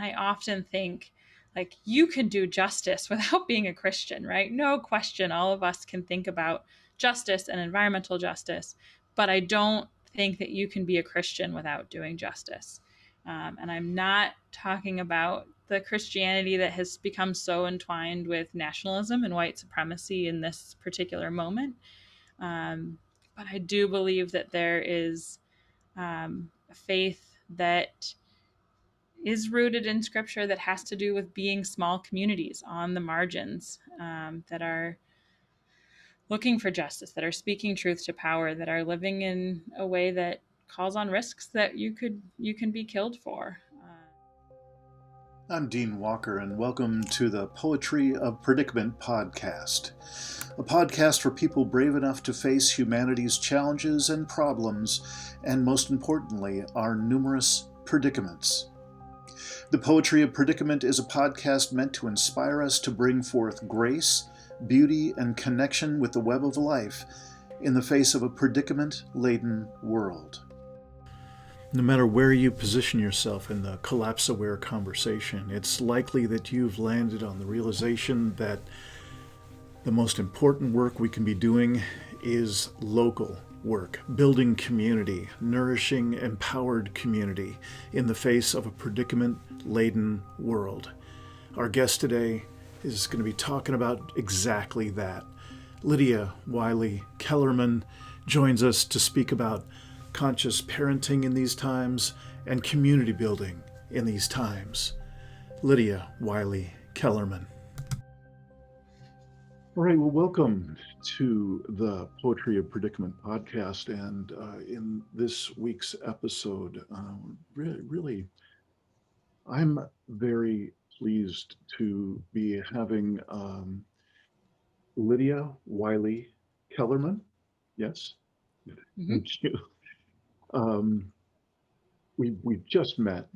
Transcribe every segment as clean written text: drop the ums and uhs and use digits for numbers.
I often think, like, you can do justice without being a Christian, right? No question, all of us can think about justice and environmental justice, but I don't think that you can be a Christian without doing justice. And I'm not talking about the Christianity that has become so entwined with nationalism and white supremacy in this particular moment. But I do believe that there is a faith that is rooted in scripture that has to do with being small communities on the margins, that are looking for justice, that are speaking truth to power, that are living in a way that calls on risks that you can be killed for. I'm Dean Walker, and welcome to the Poetry of Predicament podcast, a podcast for people brave enough to face humanity's challenges and problems, and most importantly, our numerous predicaments. The Poetry of Predicament is a podcast meant to inspire us to bring forth grace, beauty, and connection with the web of life in the face of a predicament-laden world. No matter where you position yourself in the collapse-aware conversation, it's likely that you've landed on the realization that the most important work we can be doing is local work, building community, nourishing empowered community in the face of a predicament-laden world. Our guest today is going to be talking about exactly that. Lydia Wylie Kellerman joins us to speak about conscious parenting in these times and community building in these times. Lydia Wylie Kellerman. All right, well, welcome to the Poetry of Predicament podcast. And in this week's episode, really, I'm very pleased to be having Lydia Wylie Kellerman. Yes, thank you. We've just met,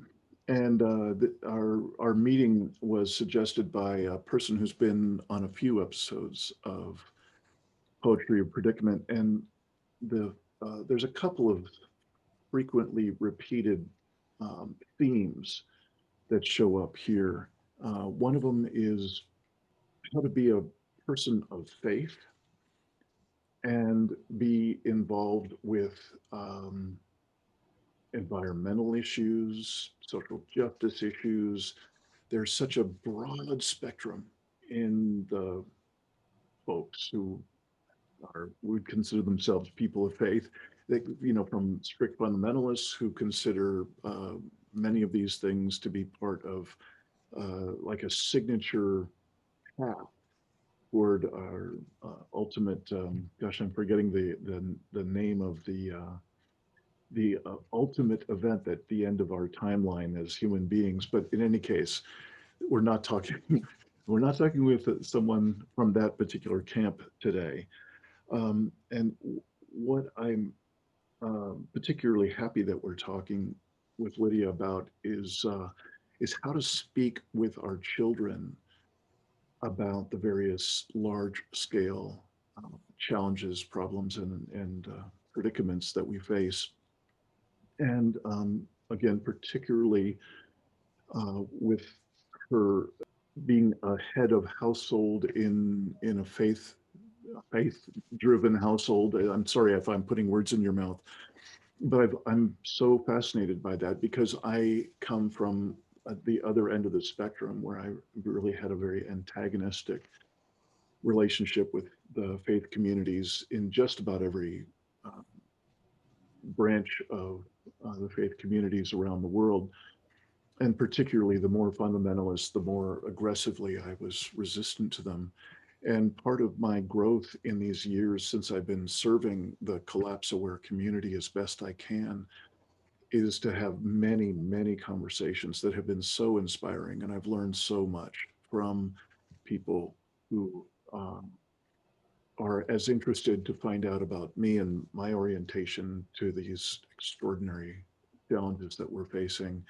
and our meeting was suggested by a person who's been on a few episodes of Poetry of Predicament, and there's a couple of frequently repeated themes that show up here. One of them is how to be a person of faith and be involved with environmental issues, social justice issues. There's such a broad spectrum in the folks who would consider themselves people of faith. They, from strict fundamentalists who consider many of these things to be part of like a signature path toward our ultimate. Gosh, I'm forgetting the name of the ultimate event at the end of our timeline as human beings. But in any case, we're not talking we're not talking with someone from that particular camp today. And what I'm particularly happy that we're talking with Lydia about is how to speak with our children about the various large-scale challenges, problems, and predicaments that we face. And again, particularly with her being a head of household in a faith-driven household. I'm sorry if I'm putting words in your mouth, but I'm so fascinated by that because I come from the other end of the spectrum where I really had a very antagonistic relationship with the faith communities in just about every branch of the faith communities around the world. And particularly the more fundamentalists, the more aggressively I was resistant to them. And part of my growth in these years since I've been serving the collapse-aware community as best I can is to have many, many conversations that have been so inspiring. And I've learned so much from people who are as interested to find out about me and my orientation to these extraordinary challenges that we're facing,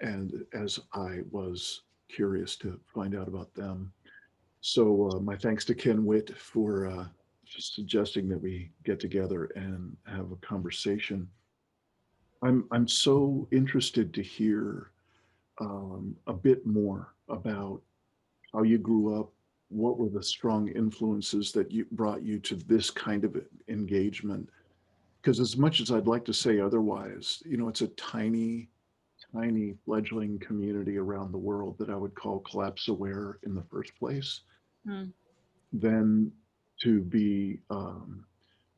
and as I was curious to find out about them. So my thanks to Ken Witt for suggesting that we get together and have a conversation. I'm so interested to hear a bit more about how you grew up, what were the strong influences that you brought you to this kind of engagement. Because as much as I'd like to say otherwise, it's a tiny, tiny fledgling community around the world that I would call collapse aware in the first place. Mm. Then to be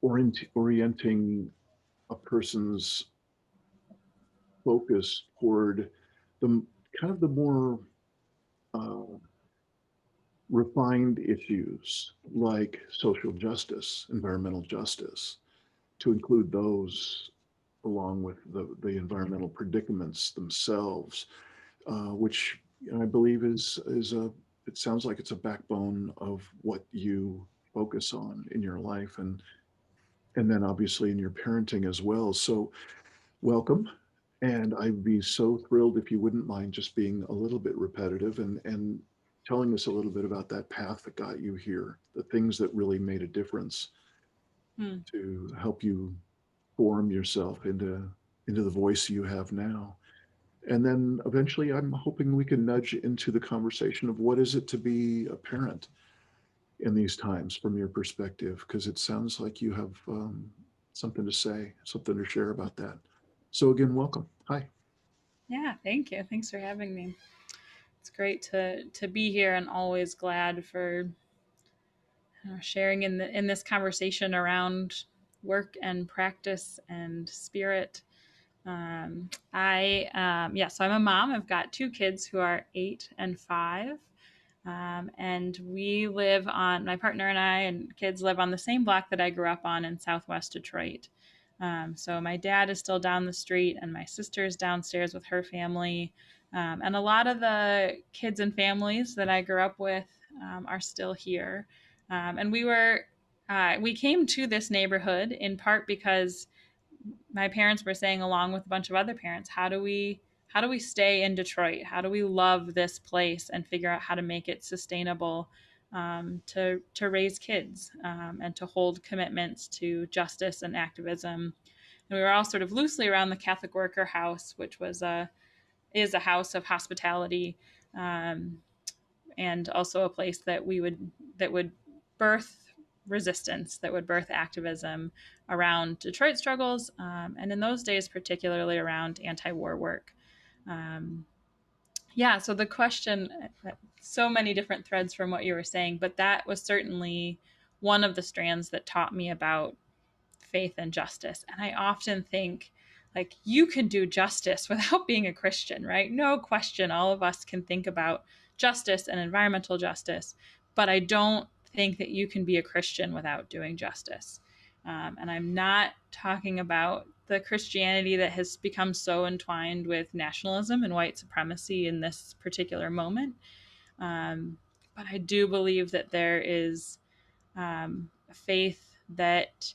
orienting a person's focus toward the kind of the more uh, refined issues like social justice, environmental justice, to include those along with the environmental predicaments themselves, which I believe is a, it sounds like it's a backbone of what you focus on in your life, and then obviously in your parenting as well. So welcome. And I'd be so thrilled if you wouldn't mind just being a little bit repetitive and telling us a little bit about that path that got you here, the things that really made a difference Mm. to help you form yourself into the voice you have now. And then eventually I'm hoping we can nudge into the conversation of what is it to be a parent in these times from your perspective, because it sounds like you have something to say, something to share about that. So again, welcome. Hi. Yeah, thank you. Thanks for having me. It's great to be here, and always glad for sharing in this conversation around work and practice and spirit. So I'm a mom. I've got two kids who are 8 and 5. And we live on, my partner and I and kids live on the same block that I grew up on in Southwest Detroit. So my dad is still down the street, and my sister is downstairs with her family. And a lot of the kids and families that I grew up with are still here. We came to this neighborhood in part because my parents were saying, along with a bunch of other parents, how do we stay in Detroit? How do we love this place and figure out how to make it sustainable, to raise kids, and to hold commitments to justice and activism? And we were all sort of loosely around the Catholic Worker House, which is a house of hospitality, um, and also a place that would birth resistance, that would birth activism around Detroit struggles, and in those days, particularly around anti-war work. Um, yeah, so the question, so many different threads from what you were saying, but that was certainly one of the strands that taught me about faith and justice. And I often think, like, you can do justice without being a Christian, right? No question, all of us can think about justice and environmental justice, but I don't think that you can be a Christian without doing justice. And I'm not talking about the Christianity that has become so entwined with nationalism and white supremacy in this particular moment. Um, but I do believe that there is a faith that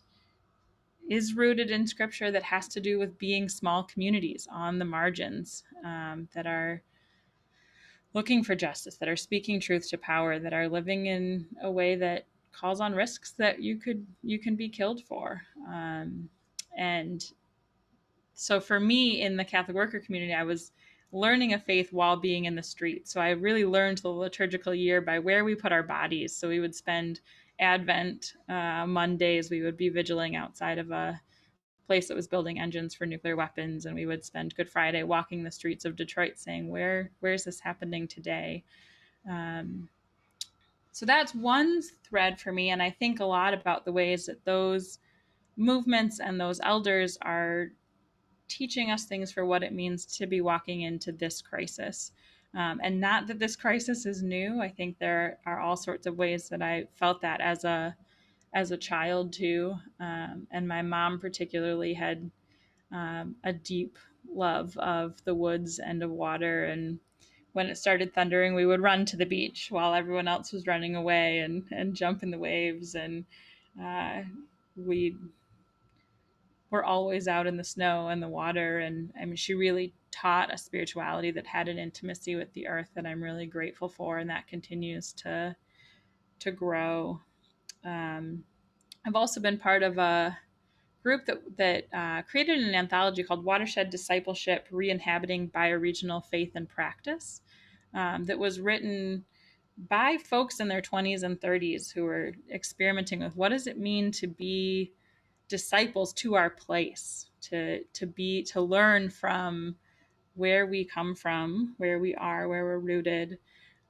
is rooted in scripture, that has to do with being small communities on the margins, that are looking for justice, that are speaking truth to power, that are living in a way that calls on risks that you can be killed for. And so for me, in the Catholic worker community, I was learning a faith while being in the street. So I really learned the liturgical year by where we put our bodies. So we would spend Advent Mondays, we would be vigiling outside of a place that was building engines for nuclear weapons, and we would spend Good Friday walking the streets of Detroit saying, where's this happening today? um, so that's one thread for me, and I think a lot about the ways that those movements and those elders are teaching us things for what it means to be walking into this crisis. And not that this crisis is new. I think there are all sorts of ways that I felt that as a child too. And my mom particularly had a deep love of the woods and of water. And when it started thundering, we would run to the beach while everyone else was running away, and jump in the waves. And uh, we were always out in the snow and the water. And I mean, she really taught a spirituality that had an intimacy with the earth that I'm really grateful for, and that continues to grow. Um, I've also been part of a group that created an anthology called Watershed Discipleship: Re-inhabiting Bioregional Faith and Practice, that was written by folks in their 20s and 30s who were experimenting with what does it mean to be disciples to our place, to learn from where we come from, where we are, where we're rooted.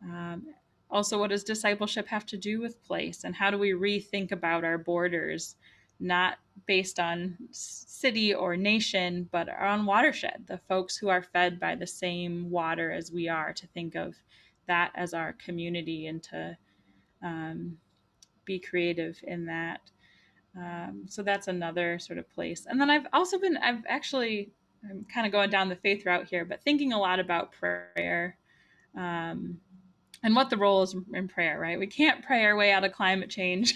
Um, Also, what does discipleship have to do with place, and how do we rethink about our borders, not based on city or nation, but on watershed, the folks who are fed by the same water as we are, to think of that as our community and to um, be creative in that. So that's another sort of place. And then I've actually, I'm kind of going down the faith route here, but thinking a lot about prayer, um, and what the role is in prayer, right? We can't pray our way out of climate change.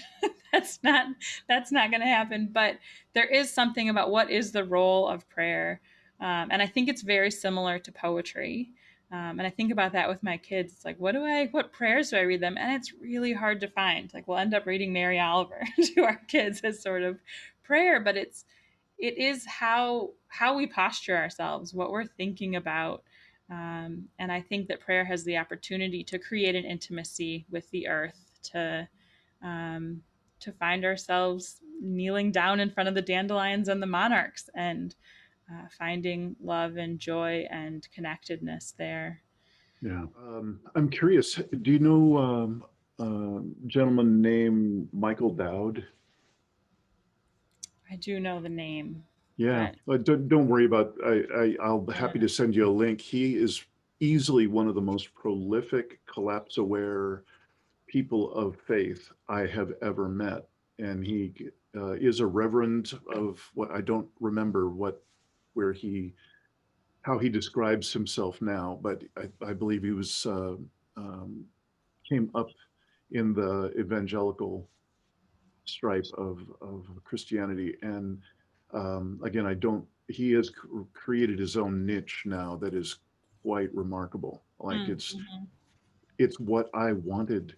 that's not that's not going to happen. But there is something about what is the role of prayer, and I think it's very similar to poetry. And I think about that with my kids. It's like, what prayers do I read them? And it's really hard to find. Like, we'll end up reading Mary Oliver to our kids as sort of prayer, but it is how we posture ourselves, what we're thinking about. And I think that prayer has the opportunity to create an intimacy with the earth, um, to find ourselves kneeling down in front of the dandelions and the monarchs, and finding love and joy and connectedness there. Yeah. I'm curious, do you know a gentleman named Michael Dowd? I do know the name, Yeah, but but don't worry about, I'll be happy yeah. to send you a link. He is easily one of the most prolific collapse aware people of faith I have ever met. And he is a reverend of what I don't remember where how he describes himself now, but I believe he was, um, came up in the evangelical stripe of Christianity. And again, I don't, he has created his own niche now that is quite remarkable. Like Mm-hmm. it's what I wanted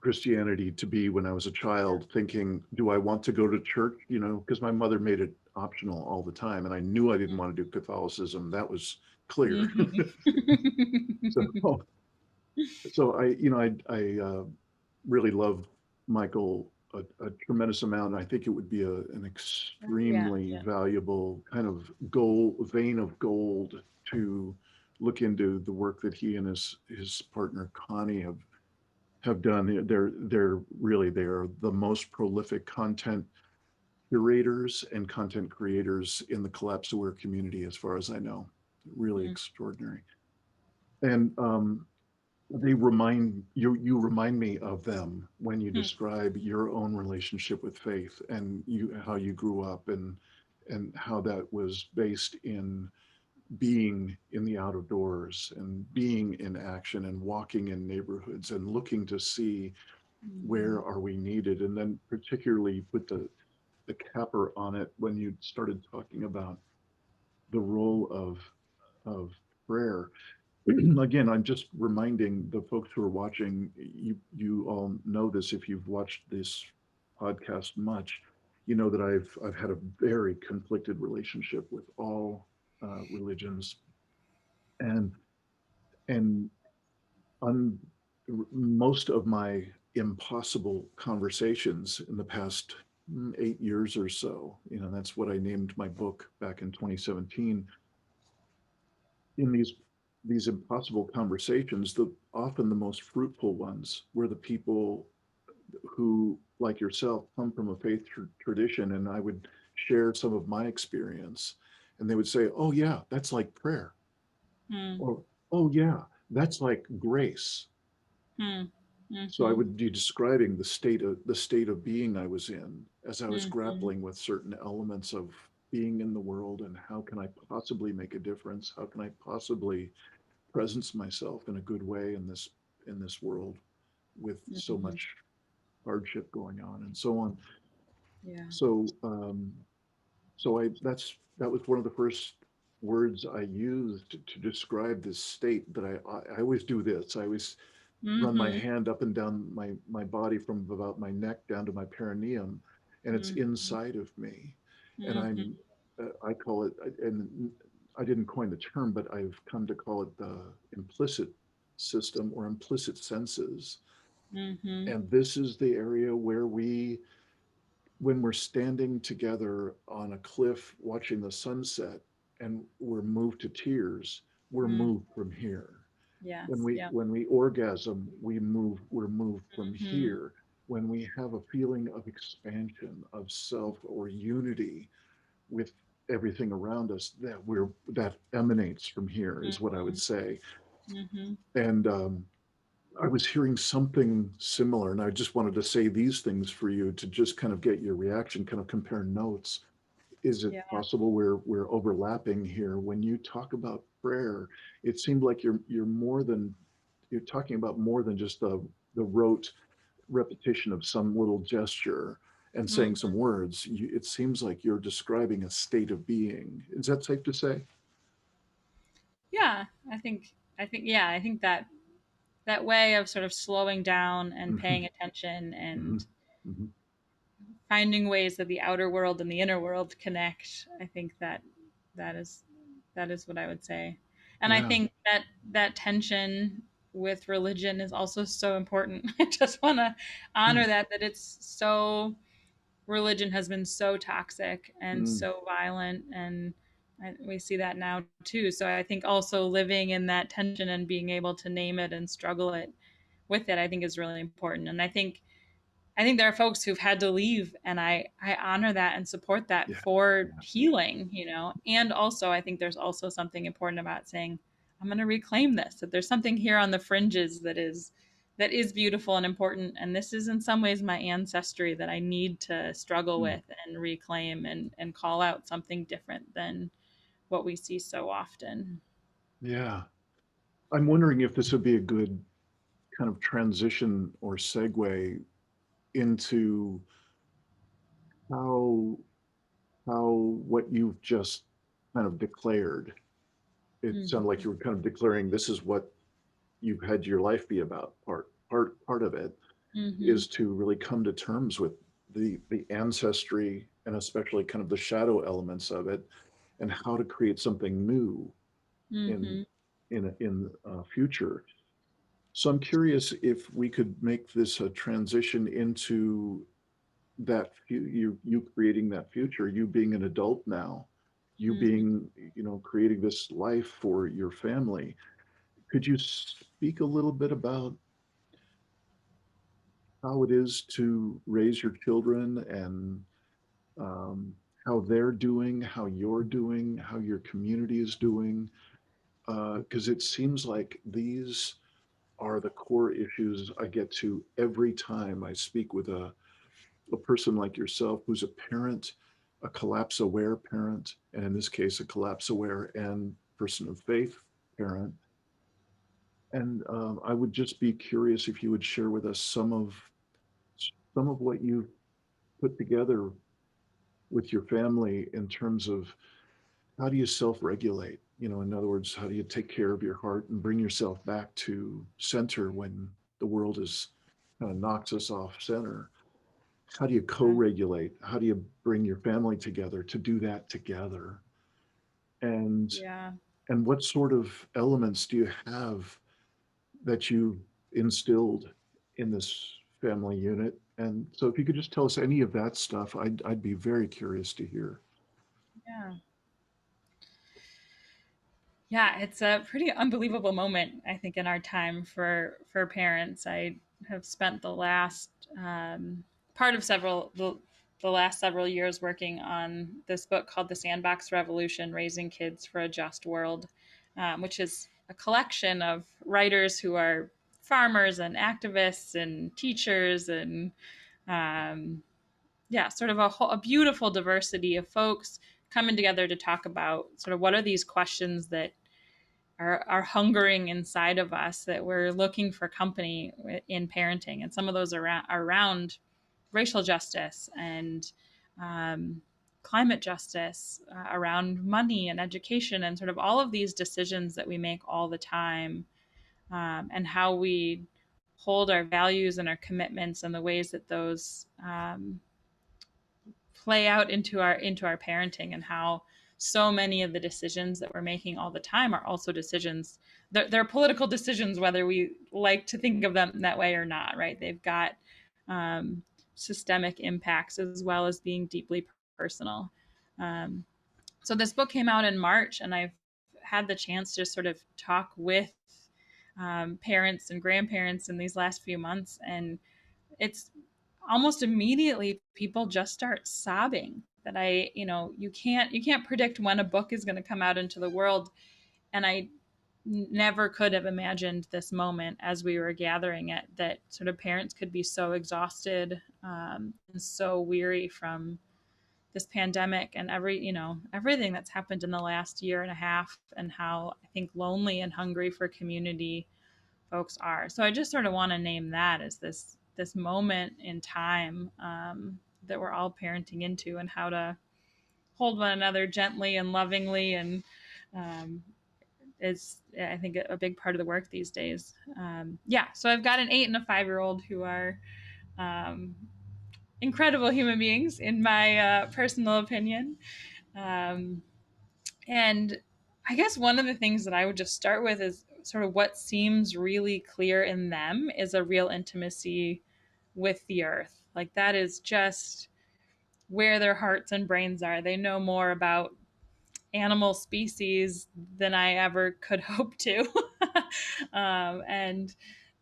Christianity to be when I was a child, thinking, do I want to go to church? You know, because my mother made it optional all the time, and I knew I didn't want to do Catholicism. That was clear. Mm-hmm. So, so I really love Michael a tremendous amount. I think it would be an Yeah, extremely yeah. valuable kind of gold vein of gold to look into the work that he and his partner Connie have done. They are the most prolific content curators and content creators in the collapse aware community, as far as I know. Really Mm, extraordinary. And you remind me of them when you mm, describe your own relationship with faith and how you grew up and how that was based in being in the out of doors and being in action and walking in neighborhoods and looking to see where mhm, are we needed. And then particularly put the capper on it when you started talking about the role of prayer. Again, I'm just reminding the folks who are watching, you all know this if you've watched this podcast much, you know that I've had a very conflicted relationship with all religions, and and on most of my impossible conversations in the past 8 years or so, that's what I named my book back in 2017. In these impossible conversations, the often the most fruitful ones were the people who, like yourself, come from a faith tradition, and I would share some of my experience, and they would say, "Oh yeah, that's like prayer," mm, or "Oh yeah, that's like grace." mm, So I mhm, would be describing the state of being I was in as I was mhm, grappling with certain elements of being in the world and how can I possibly make a difference? How can I possibly presence myself in a good way in this world with so mhm. much hardship going on and so on. Yeah. So um so i that was one of the first words I used to describe this state that I always do this. I always run my Mhm, hand up and down my body from about my neck down to my perineum, and it's mhm, inside of me. And Mm-hmm. I call it, and I didn't coin the term, but I've come to call it the implicit system or implicit senses. Mm-hmm. And this is the area where when we're standing together on a cliff watching the sunset and we're moved to tears, we're Mm. moved from here. Yes. Yeah. When we orgasm, we're moved from Mm-hmm. here. When we have a feeling of expansion, of self or unity with everything around us, that emanates from here is what I would say. Mm-hmm. And I was hearing something similar, and I just wanted to say these things for you to just kind of get your reaction, kind of compare notes. Is it Yeah. possible we're overlapping here? When you talk about prayer, it seemed like you're talking about more than just the rote repetition of some little gesture and saying Mm. some words. It seems like you're describing a state of being. Is that safe to say? Yeah. Yeah, I think that that way of sort of slowing down and Mm-hmm, paying attention mm-hmm, and mm-hmm. finding ways that the outer world and the inner world connect, I think that that is that is what I would say. And I Yeah. think that that tension with religion is also so important. I just want to honor that it's so, religion has been so toxic and Mm-hmm. so violent, and we see that now too. So I think also living in that tension and being able to name it and struggle it with it, I think is really important. And I think there are folks who've had to leave, and I honor that and support that Yeah. for Yeah. healing, you know. And also, I think there's also something important about saying, I'm going to reclaim this. That there's something here on the fringes that is beautiful and important, and this is in some ways my ancestry that I need to struggle Mm. with and reclaim and call out something different than what we see so often. Yeah. I'm wondering if this would be a good kind of transition or segue into how how what you've just kind of declared. It sounded like Mm-hmm. you were kind of declaring this is what you've had your life be about. Part of it Mm-hmm. is to really come to terms with the ancestry and especially kind of the shadow elements of it, and how to create something new in Mm-hmm. in future. So I'm curious if we could make this a transition into you creating that future, you being an adult now, you Mm-hmm. being, creating this life for your family. Could you speak a little bit about how it is to raise your children and um, how they're doing, how you're doing, how your community is doing? Because it seems like these are the core issues I get to every time I speak with a person like yourself who's a parent, a collapse aware parent, and in this case, a collapse aware and person of faith parent. And I would just be curious if you would share with us some of what you've put together with your family in terms of how do you self-regulate? In other words, how do you take care of your heart and bring yourself back to center when the world is kind of knocks us off center? How do you co-regulate? How do you bring your family together to do that together? And Yeah. and what sort of elements do you have that you instilled in this family unit? And so if you could just tell us any of that stuff, I'd be very curious to hear. Yeah. Yeah, it's a pretty unbelievable moment, I think, in our time for parents. I have spent the last part of the last several years working on this book called The Sandbox Revolution: Raising Kids for a Just World, which is a collection of writers who are farmers and activists and teachers and um, yeah, sort of a beautiful diversity of folks coming together to talk about sort of what are these questions that are hungering inside of us, that we're looking for company in parenting, and some of those are around racial justice and um, climate justice, around money and education, and sort of all of these decisions that we make all the time, and how we hold our values and our commitments and the ways that those play out into our parenting, and how so many of the decisions that we're making all the time are also decisions. They're political decisions, whether we like to think of them that way or not, right? They've got um, systemic impacts as well as being deeply personal. Um, so this book came out in March, and I've had the chance to sort of talk with parents and grandparents in these last few months, and it's almost immediately people just start sobbing that you can't predict when a book is going to come out into the world, and I never could have imagined this moment as we were gathering it, that sort of parents could be so exhausted and so weary from this pandemic and everything that's happened in the last year and a half, and how I think lonely and hungry for community folks are. So I just sort of want to name that as this moment in time that we're all parenting into, and how to hold one another gently and lovingly, and um, is I think a big part of the work these days. Yeah, so I've got an 8 and a 5-year old who are um, incredible human beings in my personal opinion. Um, and I guess one of the things that I would just start with is sort of what seems really clear in them is a real intimacy with the earth. Like that is just where their hearts and brains are. They know more about animal species than I ever could hope to. And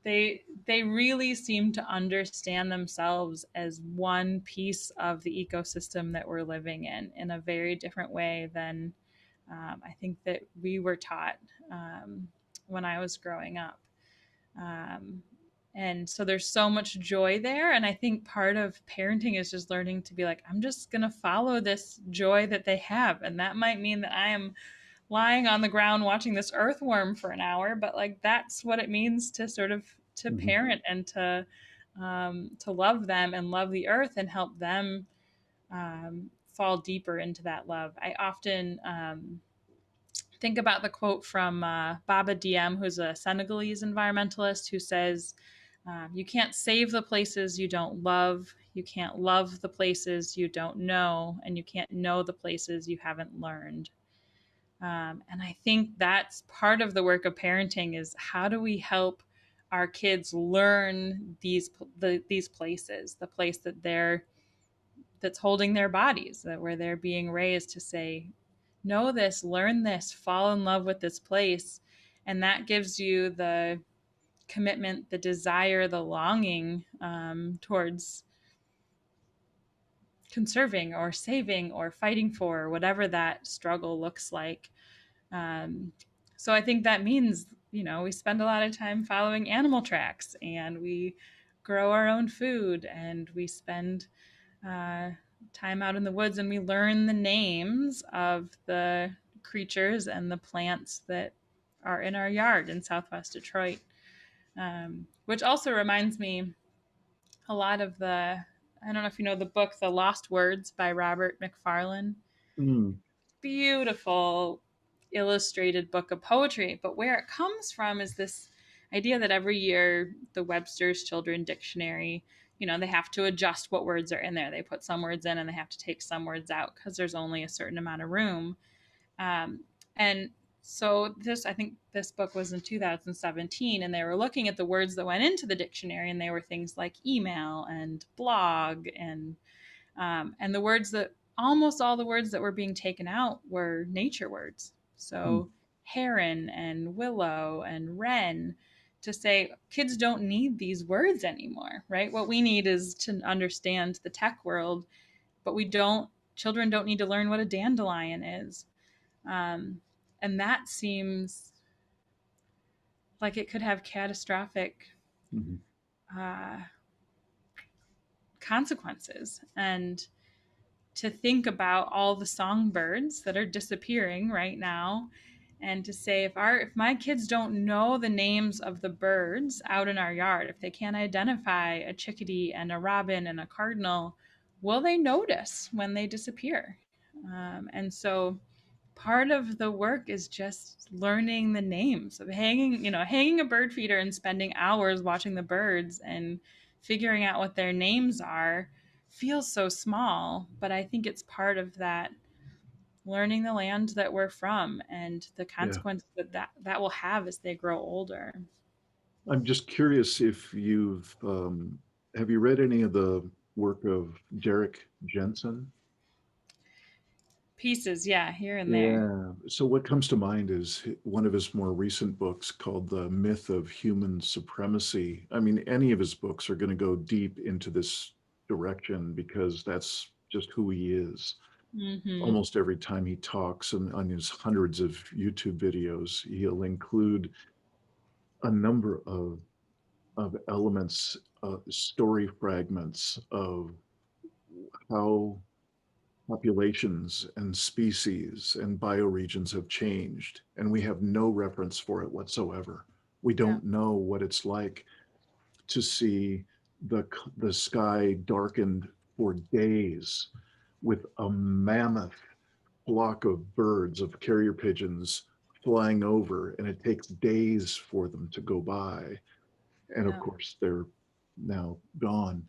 they really seem to understand themselves as one piece of the ecosystem that we're living in a very different way than I think that we were taught when I was growing up. Um, and so there's so much joy there. And I think part of parenting is just learning to be like, I'm just going to follow this joy that they have. And that might mean that I am lying on the ground watching this earthworm for an hour, but like that's what it means to sort of to Mm-hmm. parent and to love them and love the earth and help them fall deeper into that love. I often think about the quote from Baba Diem, who's a Senegalese environmentalist, who says, "You can't save the places you don't love. You can't love the places you don't know, and you can't know the places you haven't learned." And I think that's part of the work of parenting is how do we help our kids learn these places, the place that's holding their bodies, that where they're being raised to say, know this, learn this, fall in love with this place. And that gives you the commitment, the desire, the longing towards conserving or saving or fighting for whatever that struggle looks like. Um, so I think that means, we spend a lot of time following animal tracks, and we grow our own food, and we spend uh, time out in the woods, and we learn the names of the creatures and the plants that are in our yard in Southwest Detroit. Which also reminds me a lot of I don't know if you know the book, The Lost Words by Robert McFarlane. Mm. Beautiful illustrated book of poetry. But where it comes from is this idea that every year the Webster's Children Dictionary, they have to adjust what words are in there. They put some words in and they have to take some words out because there's only a certain amount of room. And so I think this book was in 2017, and they were looking at the words that went into the dictionary, and they were things like email and blog and the words that almost all the words that were being taken out were nature words. Mm. So heron and willow and wren, to say kids don't need these words anymore, right? What we need is to understand the tech world, but children don't need to learn what a dandelion is. Um, and that seems like it could have catastrophic Mm-hmm. uh, consequences. And to think about all the songbirds that are disappearing right now, and to say if my kids don't know the names of the birds out in our yard, if they can't identify a chickadee and a robin and a cardinal, will they notice when they disappear? And so part of the work is just learning the names of hanging a bird feeder and spending hours watching the birds and figuring out what their names are, feels so small, but I think it's part of that learning the land that we're from and the Yeah. consequences that will have as they grow older. I'm just curious if have you read any of the work of Derek Jensen? Pieces, yeah, here and there. Yeah. So what comes to mind is one of his more recent books called The Myth of Human Supremacy. I mean, any of his books are going to go deep into this direction because that's just who he is. Mm-hmm. Almost every time he talks and on his hundreds of YouTube videos, he'll include a number of elements, story fragments of how populations and species and bioregions have changed, and we have no reference for it whatsoever. We Yeah. don't know what it's like to see the sky darkened for days with a mammoth flock of birds, of carrier pigeons flying over, and it takes days for them to go by. And of Yeah. course, they're now gone.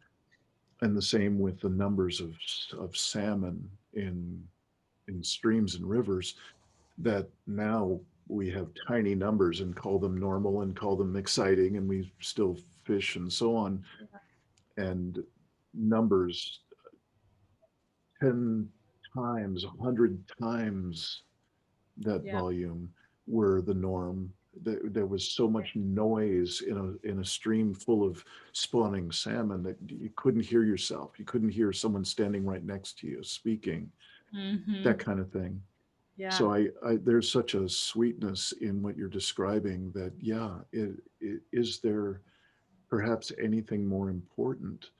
And the same with the numbers of salmon in streams and rivers that now we have tiny numbers and call them normal and call them exciting, and we still fish and so on. And numbers 10 times, 100 times that Yeah. volume were the norm. There was so much noise in a stream full of spawning salmon that you couldn't hear yourself. You couldn't hear someone standing right next to you speaking, Mm-hmm. that kind of thing. Yeah. So there's such a sweetness in what you're describing that, yeah, is there perhaps anything more important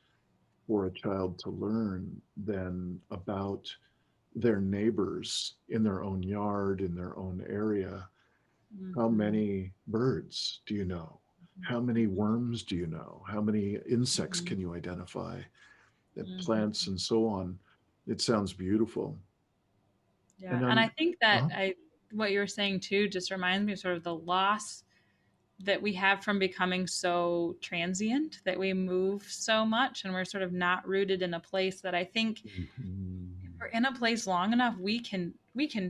for a child to learn than about their neighbors in their own yard, in their own area? How Mm-hmm. many birds do you know? How many worms do you know? How many insects Mm-hmm. can you identify? And plants Mm-hmm. and so on. It sounds beautiful. Yeah. And And I I'm, think that uh, what you were saying too just reminds me of sort of the loss that we have from becoming so transient, that we move so much and we're sort of not rooted in a place that I think if mhm. we're in a place long enough, we can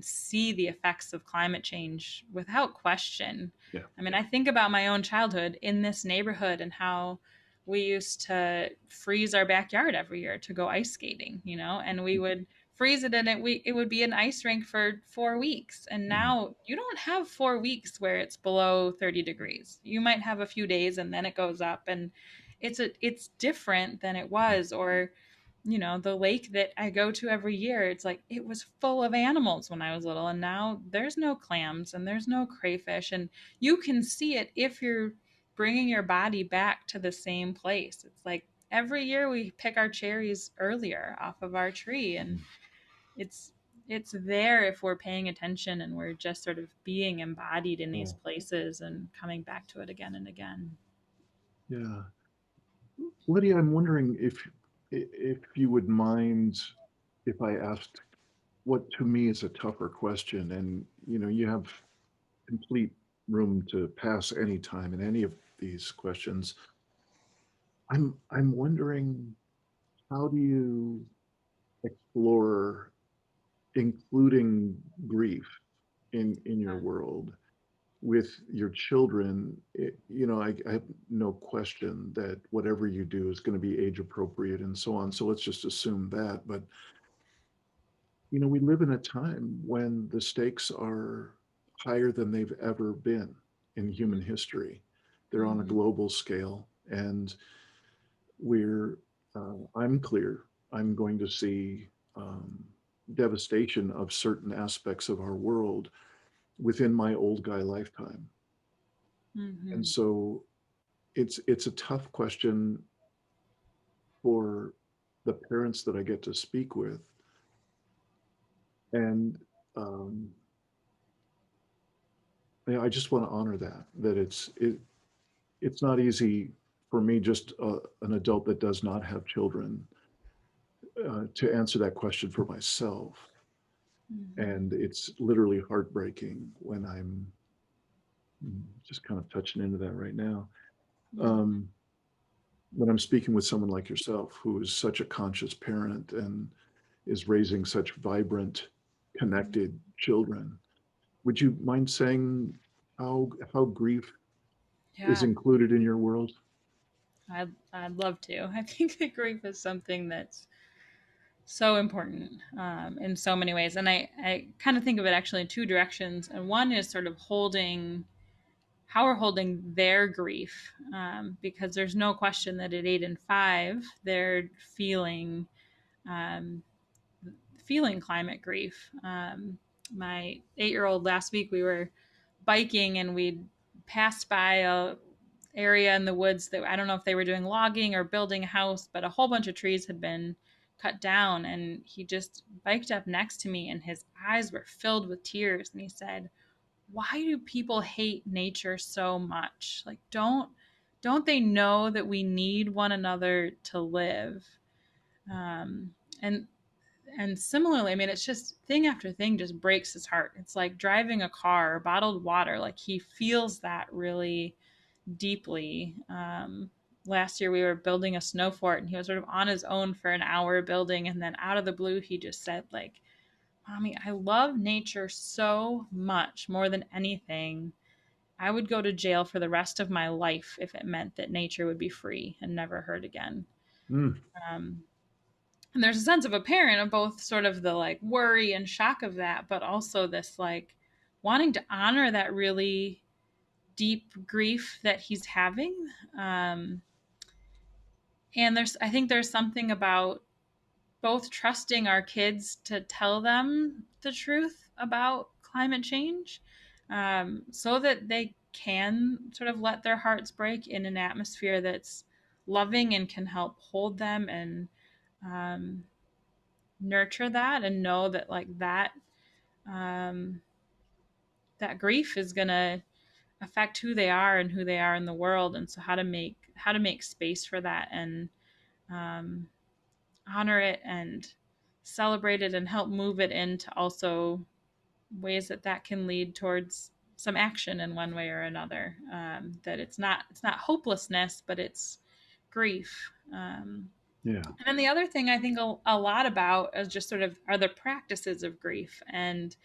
see the effects of climate change without question. Yeah. I mean, I think about my own childhood in this neighborhood and how we used to freeze our backyard every year to go ice skating, and we would freeze it, and it would be an ice rink for 4 weeks. And Mhm. now you don't have 4 weeks where it's below 30 degrees. You might have a few days and then it goes up, and it's different than it was. Or the lake that I go to every year, it's like it was full of animals when I was little, and now there's no clams and there's no crayfish. And you can see it if you're bringing your body back to the same place. It's like every year we pick our cherries earlier off of our tree, and it's it's there if we're paying attention and we're just sort of being embodied in these Oh, places and coming back to it again and again. yeah. Lydia, I'm wondering if you would mind if I asked what to me is a tougher question, and you have complete room to pass any time in any of these questions. I'm wondering, how do you explore including grief in your world with your children? I have no question that whatever you do is going to be age appropriate and so on. So let's just assume that. But we live in a time when the stakes are higher than they've ever been in human history. They're on a Mm-hmm. global scale, and we're I'm clear. I'm going to see devastation of certain aspects of our world within my old guy lifetime. And Mm-hmm. so it's a tough question for the parents that I get to speak with. And um, I just want to honor that it's not easy for me, just an adult that does not have children, to answer that question for myself. Mm-hmm. And it's literally heartbreaking when I'm just kind of touching into that right now. Mm-hmm. Um, when I'm speaking with someone like yourself, who is such a conscious parent and is raising such vibrant, connected children, would you mind saying how grief is Yeah, included in your world? I'd love to. I think that grief is something that's so important in so many ways. And I kind of think of it actually in two directions. And one is sort of holding how we're holding their grief, because there's no question that at 8 and 5, they're um, feeling climate grief. My 8-year-old last week, we were biking and we passed by a area in the woods that I don't know if they were doing logging or building a house, but a whole bunch of trees had been cut down. And he just biked up next to me and his eyes were filled with tears. And he said, "Why do people hate nature so much? Like, don't they know that we need one another to live?" Um, and and similarly, I mean, it's just thing after thing just breaks his heart. It's like driving a car, bottled water. Like he feels that really deeply. Last year we were building a snow fort and he was sort of on his own for an hour building, and then out of the blue he just said like, "Mommy, I love nature so much more than anything. I would go to jail for the rest of my life if it meant that nature would be free and never hurt again." Mm, um, and there's a sense of a parent of both sort of the like worry and shock of that, but also this like wanting to honor that really deep grief that he's having. um, and I think there's something about both trusting our kids to tell them the truth about climate change, so that they can sort of let their hearts break in an atmosphere that's loving and can help hold them and um, nurture that and know that like um, that grief is gonna affect who they are and who they are in the world, and so how to make space for that and um, honor it and celebrate it and help move it into also ways that that can lead towards some action in one way or another. That it's not hopelessness, but it's grief. yeah, And then the other thing I think a lot about is just sort of are the practices of grief. And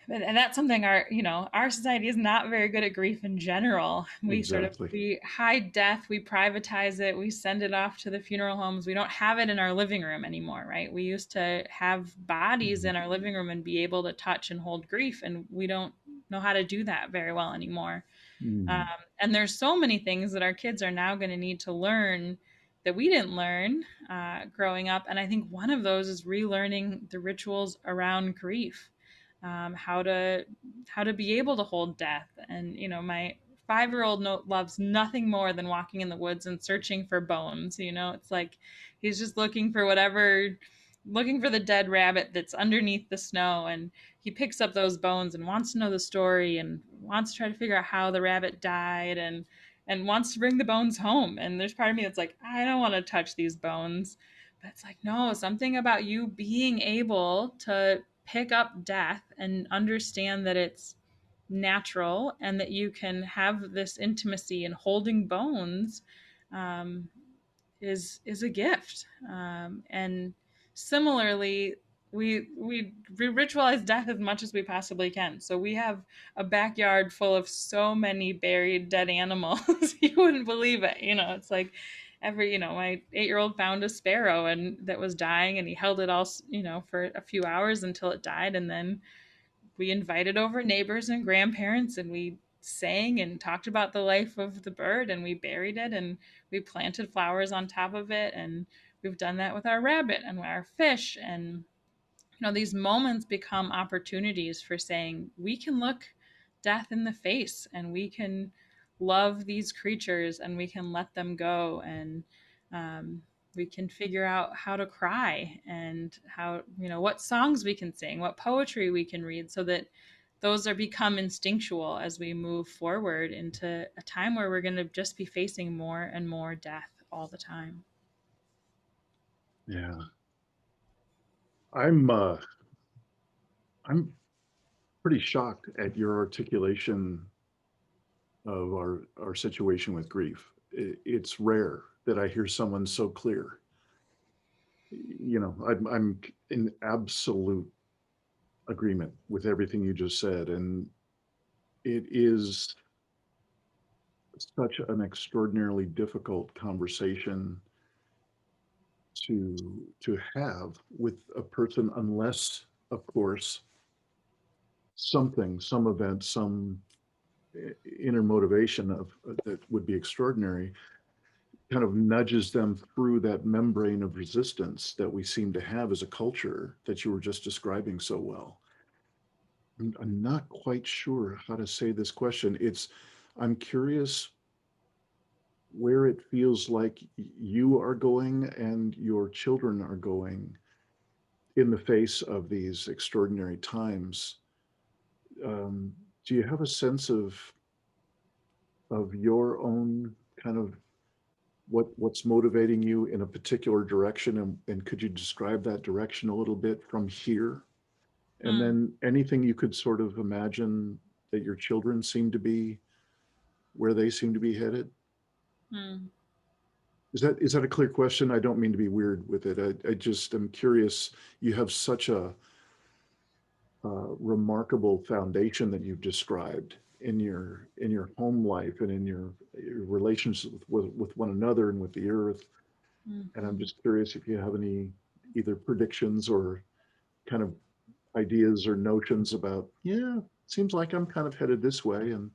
that's something our society is not very good at grief in general. exactly. We hide death, we privatize it, we send it off to the funeral homes. We don't have it in our living room anymore, right? We used to have bodies Mhm. in our living room and be able to touch and hold grief, and we don't know how to do that very well anymore. um, Mm, and there's so many things that our kids are now going to need to learn that we didn't learn growing up. And I think one of those is relearning the rituals around grief, how to be able to hold death. And my 5-year-old loves nothing more than walking in the woods and searching for bones. It's like he's just looking for the dead rabbit that's underneath the snow, and he picks up those bones and wants to know the story and wants to try to figure out how the rabbit died, and wants to bring the bones home. And there's part of me that's like, I don't want to touch these bones. But it's like, no, something about you being able to pick up death and understand that it's natural and that you can have this intimacy and holding bones, um, is a gift. And similarly, we ritualize death as much as we possibly can. So we have a backyard full of so many buried dead animals. You wouldn't believe it. It's like my 8-year-old found a sparrow and that was dying, and he held it all for a few hours until it died, and then we invited over neighbors and grandparents, and we sang and talked about the life of the bird, and we buried it, and we planted flowers on top of it. And we've done that with our rabbit and our fish. And these moments become opportunities for saying we can look death in the face and we can love these creatures and we can let them go. And um, we can figure out how to cry and how what songs we can sing, what poetry we can read, so that those are become instinctual as we move forward into a time where we're going to just be facing more and more death all the time. yeah. I'm I'm pretty shocked at your articulation of our situation with grief. it's rare that I hear someone so clear. I'm in absolute agreement with everything you just said, and it is such an extraordinarily difficult conversation to have with a person, unless, of course, some event, some inner motivation of that would be extraordinary, kind of nudges them through that membrane of resistance that we seem to have as a culture that you were just describing so well. I'm not quite sure how to say this question. I'm curious where it feels like you are going and your children are going in the face of these extraordinary times. Um, do you have a sense of your own kind of what's motivating you in a particular direction, and could you describe that direction a little bit from here? And Mm, then anything you could sort of imagine that your children seem to be where they seem to be headed? mm. Is that a clear question? I don't mean to be weird with it. I just am curious. You have such a remarkable foundation that you've described in your home life and in your relationships with one another and with the earth. And I'm Mhm. just curious if you have any either predictions or kind of ideas or notions about, yeah, seems like I'm kind of headed this way, and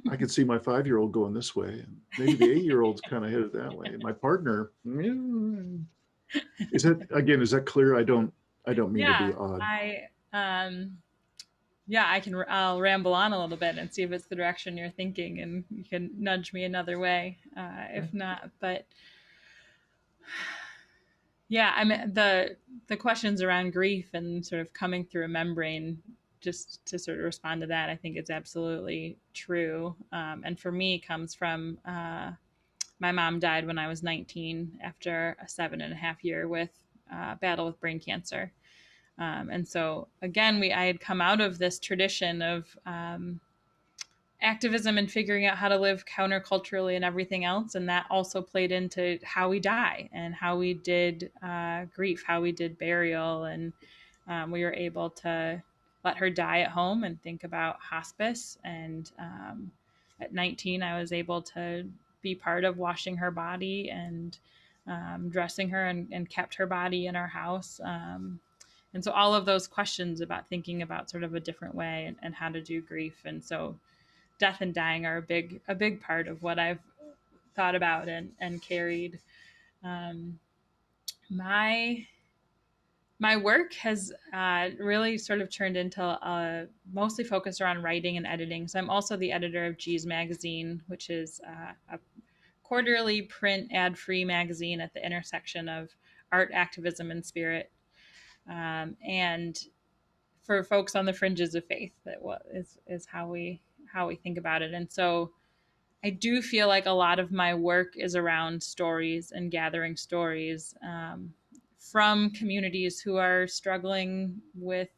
I could see my 5-year-old going this way, and maybe the 8-year-old's kind of headed that way. My partner, is that clear? I don't mean to be Yeah, odd. I'll ramble on a little bit and see if it's the direction you're thinking, and you can nudge me another way, Okay. if not. But yeah, I mean the questions around grief and sort of coming through a membrane. Just to sort of respond to that, I think it's absolutely true. And for me, comes from my mom died when I was 19 after a 7.5 year with battle with brain cancer. And so again, I had come out of this tradition of activism and figuring out how to live counterculturally and everything else. And that also played into how we die and how we did grief, how we did burial. And we were able to let her die at home and think about hospice. And at 19, I was able to be part of washing her body and dressing her, and kept her body in our house. And so all of those questions about thinking about sort of a different way, and how to do grief. And so death and dying are a big part of what I've thought about and carried. Um, my my work has really sort of turned into mostly focused around writing and editing. So I'm also the editor of G's Magazine, which is a quarterly print ad-free magazine at the intersection of art, activism, and spirit. And for folks on the fringes of faith, that is how we think about it. And so I do feel like a lot of my work is around stories and gathering stories from communities who are struggling with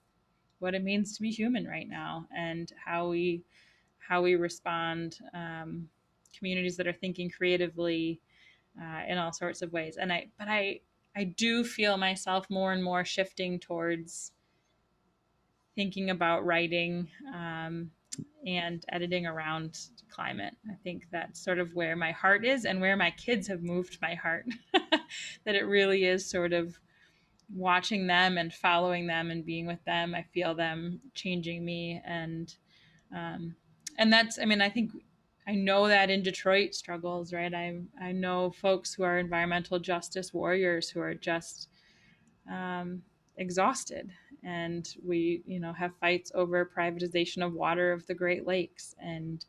what it means to be human right now, and how we respond. Communities that are thinking creatively in all sorts of ways. I do feel myself more and more shifting towards thinking about writing and editing around climate. I think that's sort of where my heart is, and where my kids have moved my heart. That it really is sort of watching them and following them and being with them. I feel them changing me, um, and that's. I mean, I know that in Detroit struggles, right? I know folks who are environmental justice warriors who are just um, exhausted, and we have fights over privatization of water of the Great Lakes, and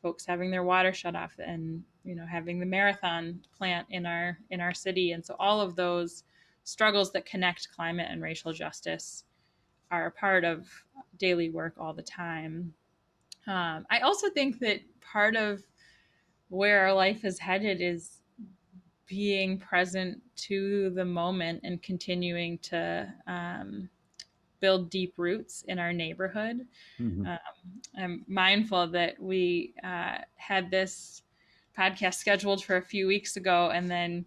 folks having their water shut off, and having the marathon plant in our city. And so all of those struggles that connect climate and racial justice are a part of daily work all the time. I also think that part of where our life is headed is being present to the moment and continuing to build deep roots in our neighborhood. Mhm. Um, I'm mindful that we had this podcast scheduled for a few weeks ago, and then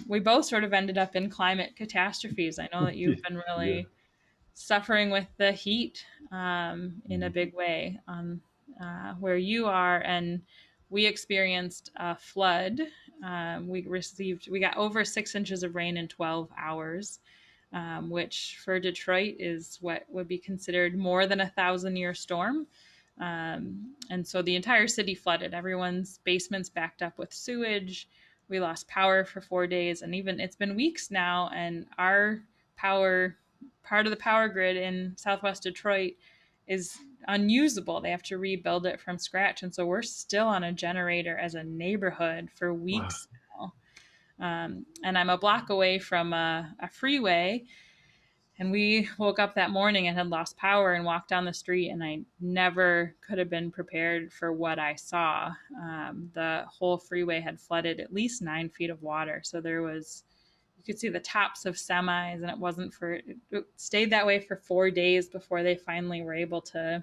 we both sort of ended up in climate catastrophes. I know that you've been Yeah. really suffering with the heat in a Mhm. big way on where you are, and we experienced a flood. We got over 6 inches of rain in 12 hours, which for Detroit is what would be considered more than 1,000-year storm. And so the entire city flooded. Everyone's basements backed up with sewage. We lost power for 4 days, and even it's been weeks now, and our power, part of the power grid in Southwest Detroit, is unusable. They have to rebuild it from scratch, and so we're still on a generator as a neighborhood for Wow. weeks now. And I'm a block away from a freeway, and we woke up that morning and had lost power and walked down the street, and I never could have been prepared for what I saw. The whole freeway had flooded, at least 9 feet of water. So there was, you could see the tops of semis, and it wasn't for, it stayed that way for 4 days before they finally were able to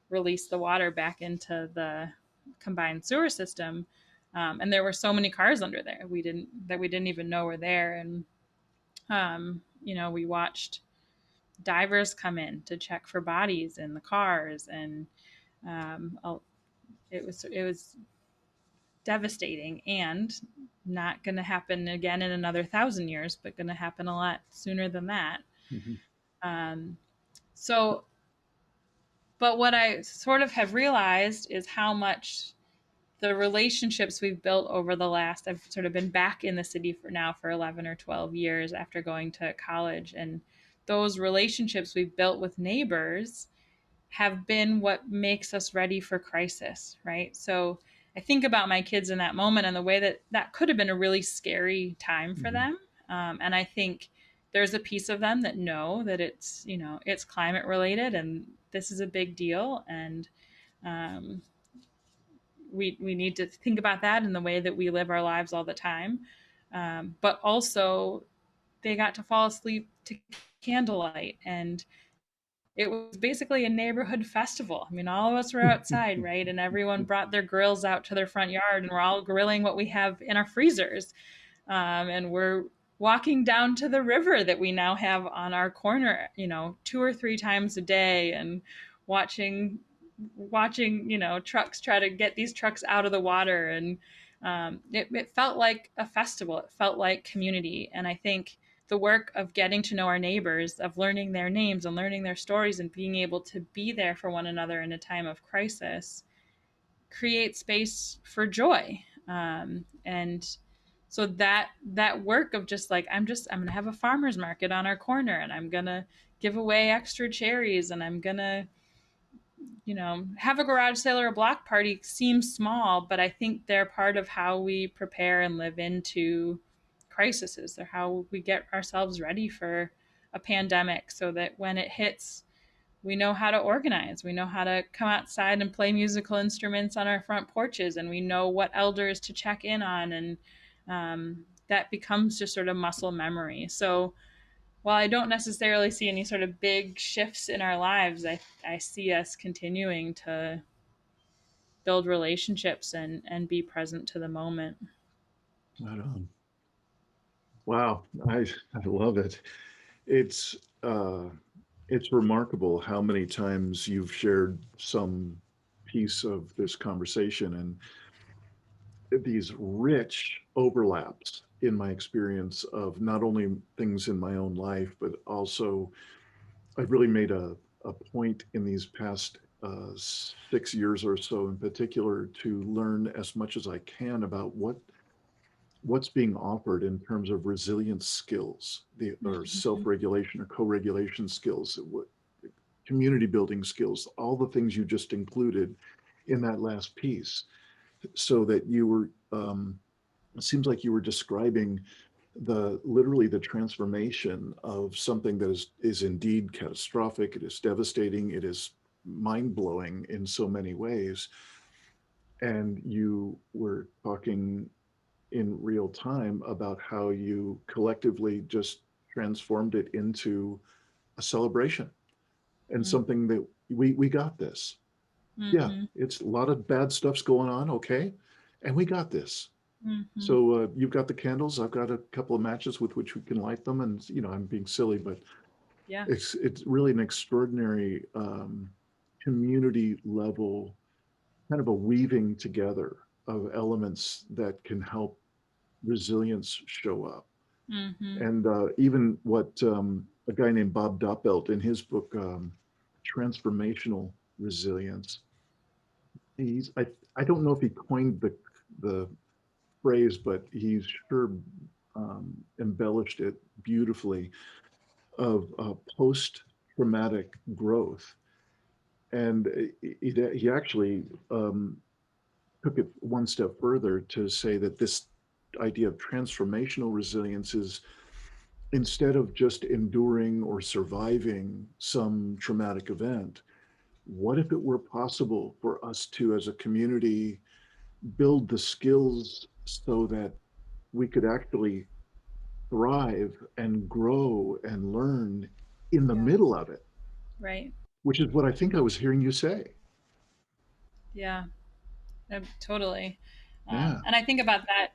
release the water back into the combined sewer system. And there were so many cars under there we didn't even know were there. And we watched divers come in to check for bodies in the cars, and um, it was devastating, and not going to happen again in another 1,000 years, but going to happen a lot sooner than that. Mhm. Um, so, but what I sort of have realized is how much the relationships we've built over the last, I've sort of been back in the city for now for 11 or 12 years after going to college, and those relationships we've built with neighbors have been what makes us ready for crisis, right? So I think about my kids in that moment and the way that that could have been a really scary time for Mhm. them. And I think there's a piece of them that know that it's climate related and this is a big deal. And um, we need to think about that in the way that we live our lives all the time. But also, they got to fall asleep to candlelight, and it was basically a neighborhood festival. I mean, all of us were outside, right? And everyone brought their grills out to their front yard, and we're all grilling what we have in our freezers. And we're walking down to the river that we now have on our corner, 2 or 3 times a day, and watching trucks try to get these trucks out of the water. And it felt like a festival. It felt like community. And I think the work of getting to know our neighbors, of learning their names and learning their stories and being able to be there for one another in a time of crisis create space for joy. And so that work of just like, I'm gonna have a farmer's market on our corner, and I'm gonna give away extra cherries, and I'm gonna have a garage sale or a block party seems small, but I think they're part of how we prepare and live into crises. They're how we get ourselves ready for a pandemic, so that when it hits, we know how to organize. We know how to come outside and play musical instruments on our front porches, and we know what elders to check in on. And that becomes just sort of muscle memory. So while I don't necessarily see any sort of big shifts in our lives, I see us continuing to build relationships and be present to the moment. Right on. Wow. I love it. It's uh it's remarkable how many times you've shared some piece of this conversation and these rich overlaps in my experience of not only things in my own life, but also I've really made a point in these past 6 years or so in particular to learn as much as I can about what's being offered in terms of resilience skills, or Mm-hmm. self-regulation or co-regulation skills, community building skills, all the things you just included in that last piece. So that you were, it seems like you were describing literally the transformation of something that is indeed catastrophic. It is devastating. It is mind blowing in so many ways. And you were talking in real time about how you collectively just transformed it into a celebration and something that we got this. Yeah, Mm-hmm. it's a lot of bad stuff's going on. Okay. and we got this. Mm-hmm. So you've got the candles. I've got a couple of matches with which we can light them. And I'm being silly, but Yeah. it's really an extraordinary community level kind of a weaving together of elements that can help resilience show up. Mm-hmm. And even what a guy named Bob Doppelt in his book Transformational Resilience, I don't know if he coined the phrase, but he's sure embellished it beautifully of post-traumatic growth. And he actually took it one step further to say that this idea of transformational resilience is, instead of just enduring or surviving some traumatic event, what if it were possible for us to, as a community, build the skills so that we could actually thrive and grow and learn in the Yeah. middle of it, Right. which is what I think I was hearing you say. Yeah. Totally. Yeah. And I think about that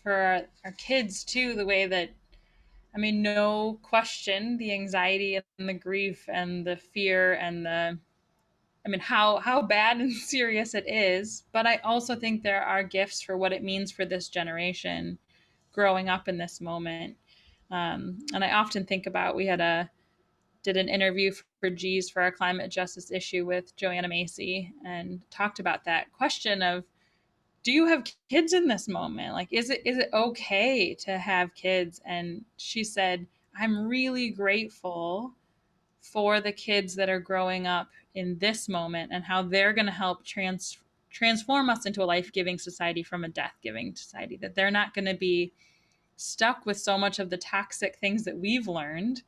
for our kids too, the way that, I mean, no question, the anxiety and the grief and the fear and the, I mean, how bad and serious it is. But I also think there are gifts for what it means for this generation growing up in this moment. And I often think about, we did an interview for G's for our climate justice issue with Joanna Macy and talked about that question of, do you have kids in this moment? Like, is it okay to have kids? And she said, I'm really grateful for the kids that are growing up in this moment and how they're going to help transform us into a life-giving society from a death-giving society, that they're not going to be stuck with so much of the toxic things that we've learned,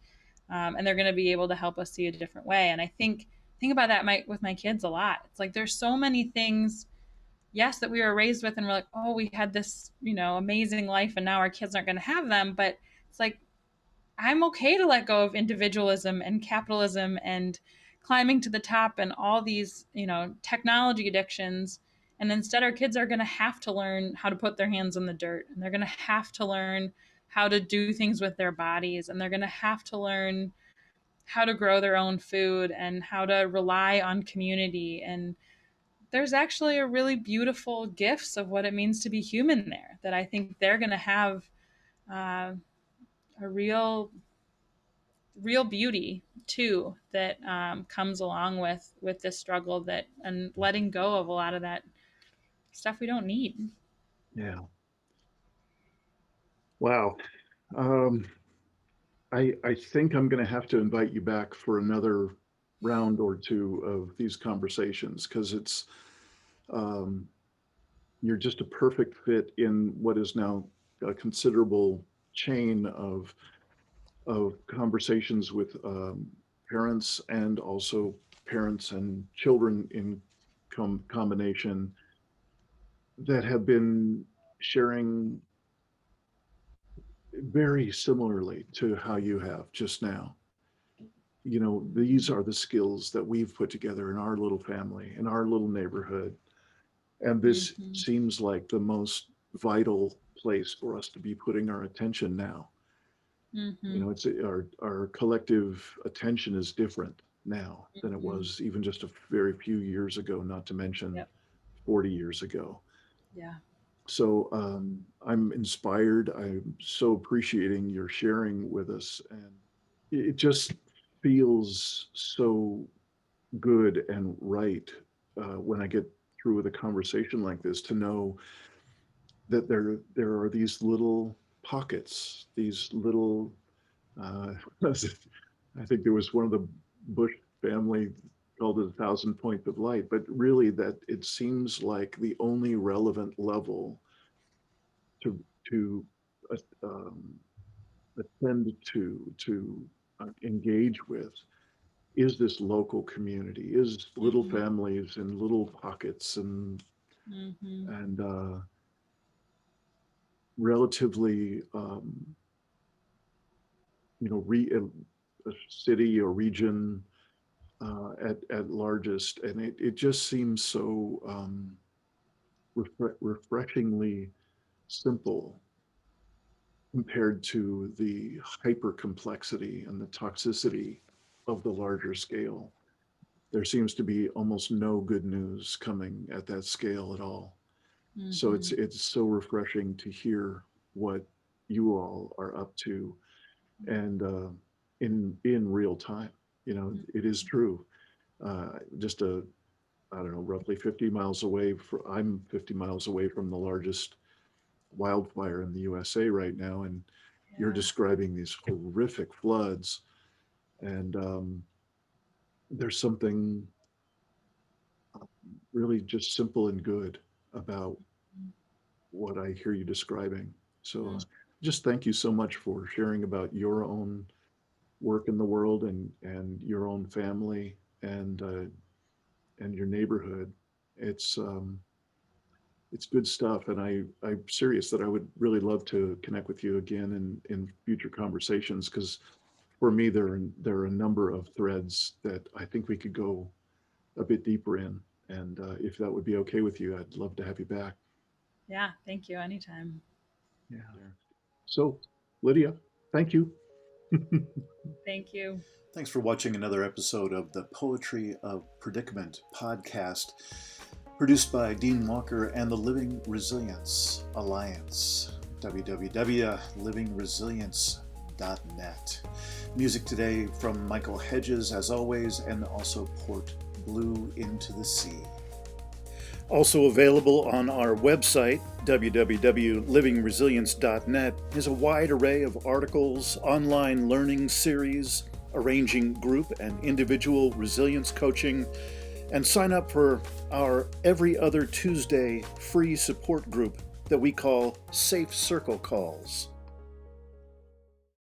and they're going to be able to help us see a different way. And I think about that with my kids a lot. It's like there's so many things, yes, that we were raised with, and we're like, oh, we had this, amazing life, and now our kids aren't going to have them. But it's like, I'm okay to let go of individualism and capitalism and climbing to the top and all these, technology addictions. And instead, our kids are going to have to learn how to put their hands in the dirt, and they're going to have to learn how to do things with their bodies, and they're going to have to learn how to grow their own food and how to rely on community. And there's actually a really beautiful gifts of what it means to be human there, that I think they're going to have uh, a real beauty too, that comes along with this struggle, that and letting go of a lot of that stuff we don't need. Yeah. Wow. Um, I think I'm going to have to invite you back for another round or two of these conversations, because um, you're just a perfect fit in what is now a considerable chain of conversations with parents, and also parents and children in combination, that have been sharing very similarly to how you have just now. These are the skills that we've put together in our little family, in our little neighborhood. And this Mm-hmm. seems like the most vital place for us to be putting our attention now. Mm-hmm. It's our collective attention is different now than it Mm-hmm. was even just a very few years ago, not to mention Yep. 40 years ago. Yeah. So I'm inspired. I'm so appreciating your sharing with us. And it just feels so good and right when I get through with a conversation like this, to know that there are these little pockets, these little. Uh, I think there was one of the Bush family called it 1,000 points of light, but really that it seems like the only relevant level to uh, um, attend to engage with is this local community, is little Mm-hmm. families and little pockets, Mm-hmm. and relatively a city or region at largest, and it just seems so refreshingly simple compared to the hyper complexity and the toxicity of the larger scale. There seems to be almost no good news coming at that scale at all. So Mm-hmm. it's so refreshing to hear what you all are up to, and in real time. You know, it is true. Just a I don't know, roughly 50 miles away. I'm 50 miles away from the largest wildfire in the USA right now, and you're Yeah. describing these horrific floods. And there's something really just simple and good about what I hear you describing. So Mm-hmm. just thank you so much for sharing about your own work in the world, and your own family, and your neighborhood. It's um, it's good stuff, and I'm serious that I would really love to connect with you again in future conversations, because for me there are a number of threads that I think we could go a bit deeper in, and if that would be okay with you, I'd love to have you back. Yeah. Thank you. Anytime. Yeah. So, Lydia, thank you. Thank you. Thanks for watching another episode of the Poetry of Predicament podcast, produced by Dean Walker and the Living Resilience Alliance, www.livingresilience.net. Music today from Michael Hedges, as always, and also Port Blue Into the Sea. Also available on our website, www.livingresilience.net, is a wide array of articles, online learning series, arranging group and individual resilience coaching, and sign up for our every other Tuesday free support group that we call Safe Circle Calls.